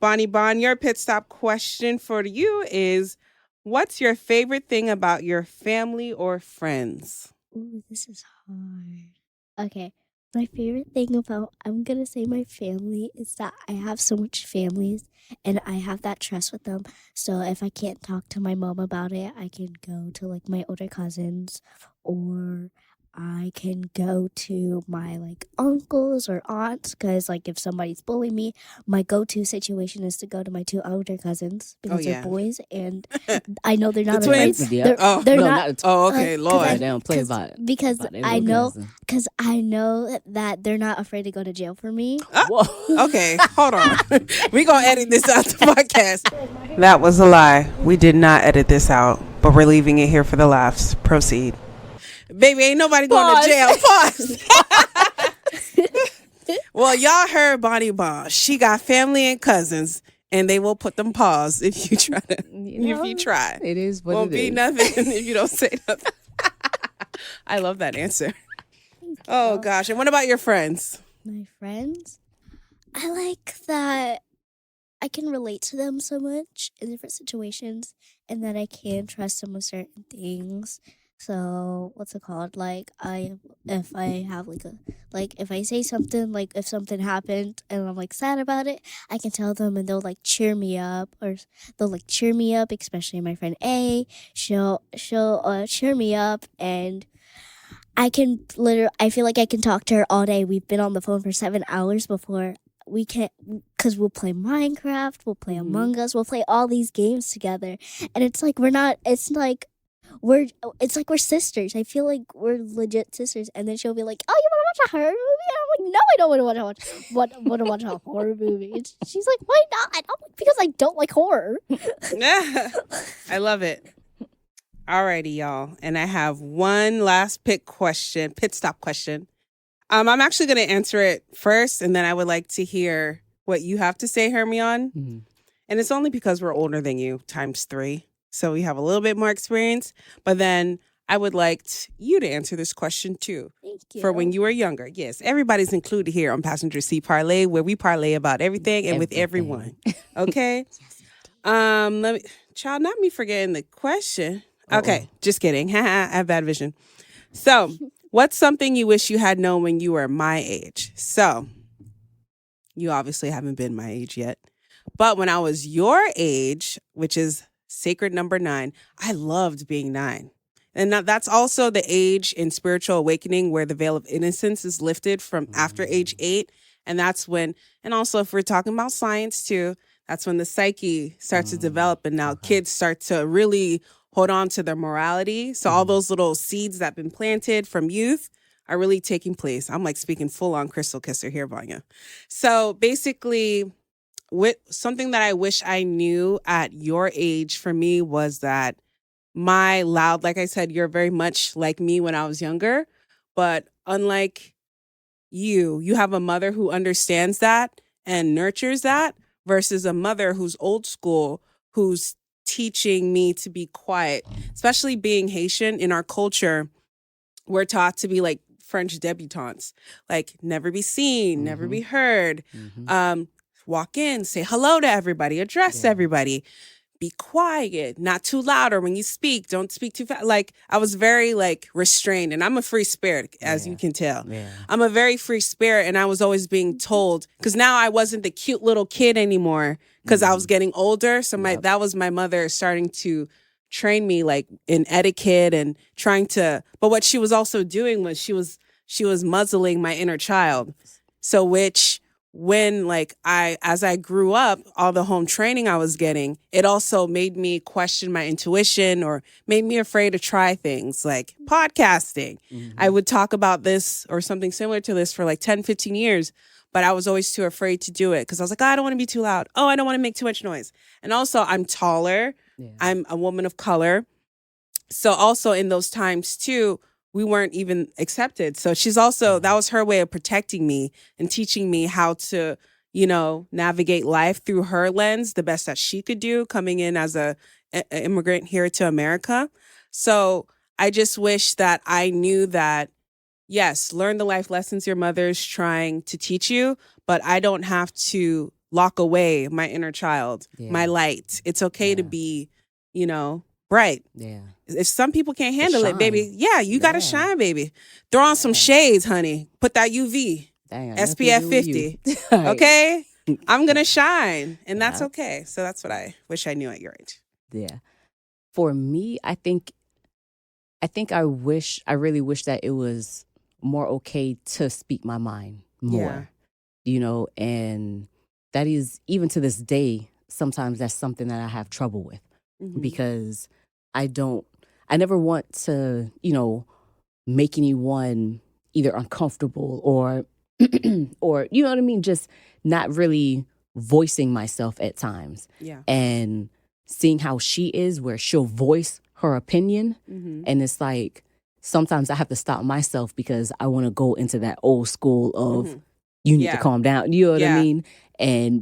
Bonnie Bon, your pit stop question for you is, what's your favorite thing about your family or friends? Ooh, this is hard. Okay. My favorite thing about, I'm going to say my family, is that I have so much families and I have that trust with them. So if I can't talk to my mom about it, I can go to like my older cousins, or I can go to my like uncles or aunts, because like if somebody's bullying me, my go-to situation is to go to my 2 older cousins because they're boys, and I know they're not afraid. They're not. Okay, Lord. They don't play about it. Because I know that they're not afraid to go to jail for me. Okay, hold on. We gonna edit this out the podcast. That was a lie. We did not edit this out, but we're leaving it here for the laughs. Proceed. Baby, ain't nobody going to jail. Pause. Well, y'all heard Bonnie Bon. She got family and cousins, and they will put them paws if you try to. If you try, it is what won't it be is. nothing if you don't say nothing. I love that answer. Oh gosh! And what about your friends? My friends, I like that I can relate to them so much in different situations, and that I can trust them with certain things. So what's it called? Like if I have if I say something, like if something happened and I'm like sad about it, I can tell them and they'll like cheer me up, or they'll like cheer me up. Especially my friend A, she'll cheer me up, and I feel like I can talk to her all day. We've been on the phone for 7 hours before we can, because we'll play Minecraft, we'll play Among Us, we'll play all these games together, and it's like we're sisters. I feel like we're legit sisters. And then she'll be like, "Oh, you want to watch a horror movie?" And I'm like, "No, I don't want to watch a horror movie." And she's like, "Why not?" I'm like, "Because I don't like horror." I love it. Alrighty, y'all. And I have one last pit stop question. I'm actually going to answer it first, and then I would like to hear what you have to say, Hermyonne. Mm-hmm. And it's only because we're older than you, times 3. So we have a little bit more experience. But then I would like you to answer this question too. Thank you. For when you were younger. Yes, everybody's included here on Passenger Seat Parlay, where we parlay about everything and with everyone. Okay? Child, not me forgetting the question. Okay, just kidding. I have bad vision. So, what's something you wish you had known when you were my age? So, you obviously haven't been my age yet. But when I was your age, which is sacred number 9, I loved being 9. And that's also the age in spiritual awakening where the veil of innocence is lifted from after age 8. And that's when, and also if we're talking about science too, that's when the psyche starts to develop. And now kids start to really hold on to their morality. So all those little seeds that have been planted from youth are really taking place. I'm like speaking full on crystal kisser here, Bania. So basically, something that I wish I knew at your age for me was that my loud, like I said, you're very much like me when I was younger, but unlike you have a mother who understands that and nurtures that versus a mother who's old school, who's teaching me to be quiet. Especially being Haitian, in our culture, we're taught to be like French debutantes, like never be seen, never be heard, walk in, say hello to everybody, address everybody, be quiet, not too loud, or when you speak, don't speak too fast. Like I was very like restrained, and I'm a free spirit, as you can tell. I'm a very free spirit, and I was always being told, because now I wasn't the cute little kid anymore, because I was getting older. So that was my mother starting to train me like in etiquette and trying to. But what she was also doing was she was muzzling my inner child. So when like as I grew up, all the home training I was getting, it also made me question my intuition or made me afraid to try things like podcasting. I would talk about this or something similar to this for like 10, 15 years, but I was always too afraid to do it because I was like, I don't want to be too loud. Oh, I don't want to make too much noise. And also I'm taller. I'm a woman of color. So also in those times too, we weren't even accepted. So she's also, that was her way of protecting me and teaching me how to, navigate life through her lens, the best that she could do coming in as a immigrant here to America. So I just wish that I knew that, yes, learn the life lessons your mother's trying to teach you, but I don't have to lock away my inner child, my light. It's okay to be, bright. Yeah. If some people can't handle it, baby, you got to shine, baby. Throw on some shades, honey. Put that UV. Dang, SPF 50. Okay? I'm going to shine, and that's okay. So that's what I wish I knew at your age. Yeah. For me, I really wish that it was more okay to speak my mind more. And that is, even to this day, sometimes that's something that I have trouble with because I never want to, make anyone either uncomfortable or you know what I mean? Just not really voicing myself at times. Yeah. And seeing how she is, where she'll voice her opinion. And it's like, sometimes I have to stop myself because I want to go into that old school of, you need to calm down. You know what I mean?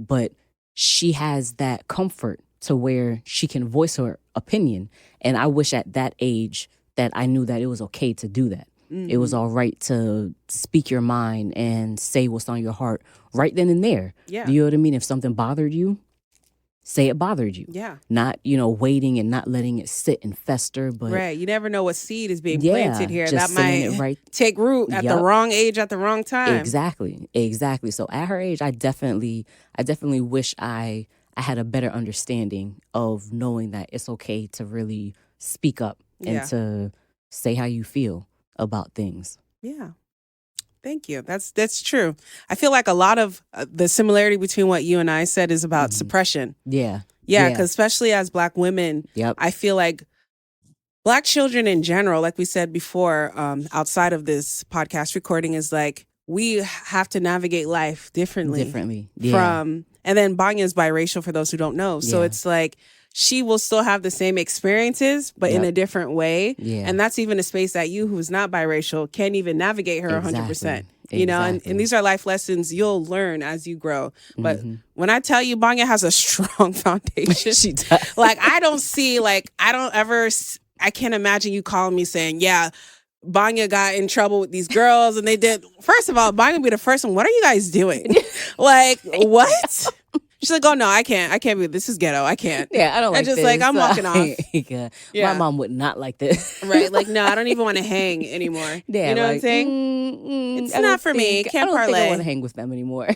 But she has that comfort to where she can voice her opinion. And I wish at that age that I knew that it was okay to do that. It was all right to speak your mind and say what's on your heart right then and there. Yeah. You know what I mean? If something bothered you, say it bothered you. Yeah. Not, waiting and not letting it sit and fester. But right. You never know what seed is being planted here. That might take root at Yep. the wrong age at the wrong time. Exactly. So at her age, I definitely wish I had a better understanding of knowing that it's okay to really speak up and to say how you feel about things. Yeah. Thank you. That's true. I feel like a lot of the similarity between what you and I said is about suppression. Yeah. Yeah, because especially as Black women, I feel like Black children in general, like we said before, outside of this podcast recording, is like we have to navigate life differently. Yeah. And then Bania is biracial for those who don't know. So it's like she will still have the same experiences, but in a different way. Yeah. And that's even a space that you, who's not biracial, can't even navigate her 100%. And these are life lessons you'll learn as you grow. But when I tell you Bania has a strong foundation, she does. Like I can't imagine you calling me saying, Bania got in trouble with these girls and they did. First of all, Bania would be the first one. What are you guys doing? Like, what? She's like, oh no, I can't be. This is ghetto. I can't. Yeah, I don't like this. Like, I'm walking off. My mom would not like this. Right? Like, no, I don't even want to hang anymore. Yeah, you know what I'm saying? It's not for me. Can't parlay. I don't think I want to hang with them anymore.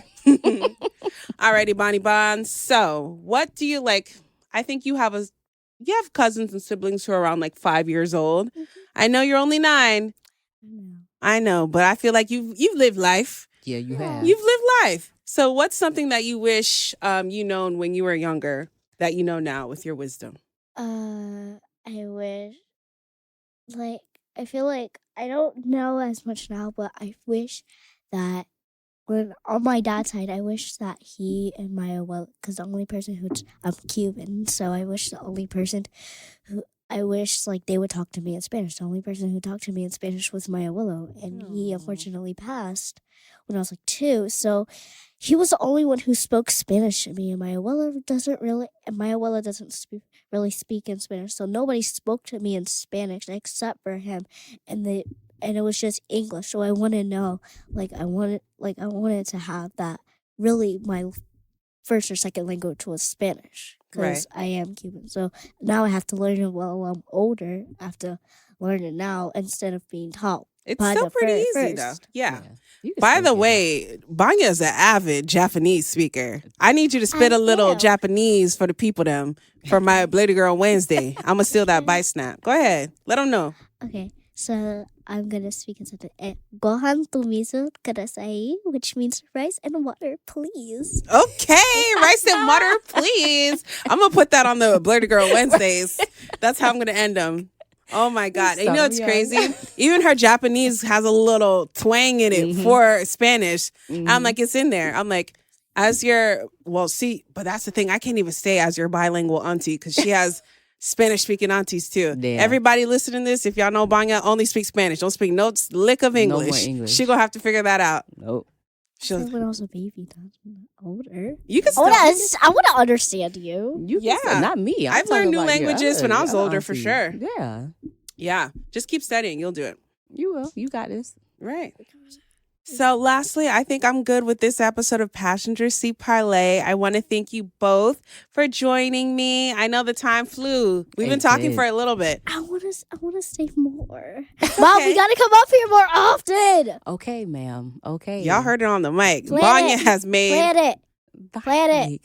Alrighty, Bonnie Bon. So, what do you like? I think you have cousins and siblings who are around like 5 years old. I know you're only 9. I know, but I feel like you've lived life. Yeah, you have. You've lived life. So what's something that you wish you known when you were younger that you know now with your wisdom? I wish, I feel like I don't know as much now, but I wish that when on my dad's side, I wish that he and my abuelo, because the only person I'm Cuban, so I wish they would talk to me in Spanish. The only person who talked to me in Spanish was my abuelo, and he unfortunately passed when I was 2. So he was the only one who spoke Spanish to me, and my abuelo doesn't really speak in Spanish. So nobody spoke to me in Spanish except for him, and it was just English. So I want to know, I wanted to have that. Really, my first or second language was Spanish because I am Cuban. So now I have to learn it while I'm older. I have to learn it now instead of being taught. It's still pretty easy though. Yeah. By the way, Bania is an avid Japanese speaker. I need you to spit a little Japanese for the people for my Bloody Girl Wednesday. I'm gonna steal that bite snap. Go ahead. Let them know. Okay. So I'm going to speak in something. Gohan to miso kudasai, which means rice and water, please. Okay, rice and water, please. I'm going to put that on the Blurry Girl Wednesdays. That's how I'm going to end them. Oh, my God. And you know what's crazy? Even her Japanese has a little twang in it for Spanish. I'm like, it's in there. I'm like, but that's the thing. I can't even say as your bilingual auntie because she has Spanish-speaking aunties, too. Yeah. Everybody listening to this, if y'all know Bania, only speak Spanish. Don't speak no lick of English. No more English. She gonna have to figure that out. Nope. When I was a baby, older. You can still... I want to understand you. Not me. I've learned new languages when I was older, for sure. Yeah. Yeah. Just keep studying. You'll do it. You will. You got this. Right. So lastly, I think I'm good with this episode of Passenger Seat Parlay. I want to thank you both for joining me. I know the time flew. We've been talking for a little bit. I want to stay more. Mom, we got to come up here more often. Okay, ma'am. Okay. Y'all heard it on the mic. Bania has made... Plan it.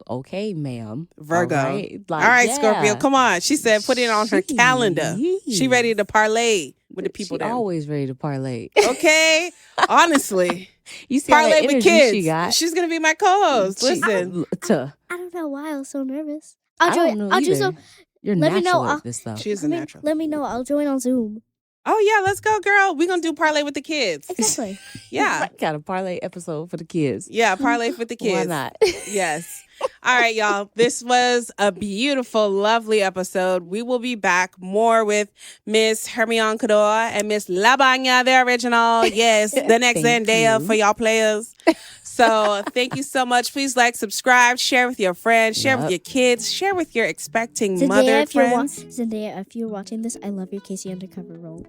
Okay, ma'am. Virgo. All right, Scorpio, come on. She said put it on her calendar. She ready to parlay with the people there. Always ready to parlay. Okay? Honestly. You see parlay with kids. She got? She's going to be my co-host. Listen. I don't know why I was so nervous. I'll do some. You're natural at this stuff. She is a natural. Let me know. I'll join on Zoom. Oh, yeah. Let's go, girl. We're going to do parlay with the kids. Exactly. Yeah. Got a parlay episode for the kids. Yeah, parlay with the kids. Why not? Yes. All right, y'all. This was a beautiful, lovely episode. We will be back more with Miss Hermyonne Cador and Miss La Bania, the original. Yes, the next Zendaya for y'all players. So thank you so much. Please like, subscribe, share with your friends, share with your kids, share with your expecting mother friends. Zendaya, if you're watching this, I love your Casey Undercover role.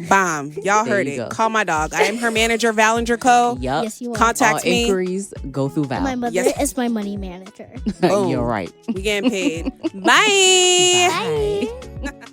Bomb. Y'all heard it. Go. Call my dog. I am her manager, Valinger Co. Yep. Yes, you are. Contact me. Inquiries, go through Val. My mother is my money manager. You're right. We getting paid. Bye. Bye.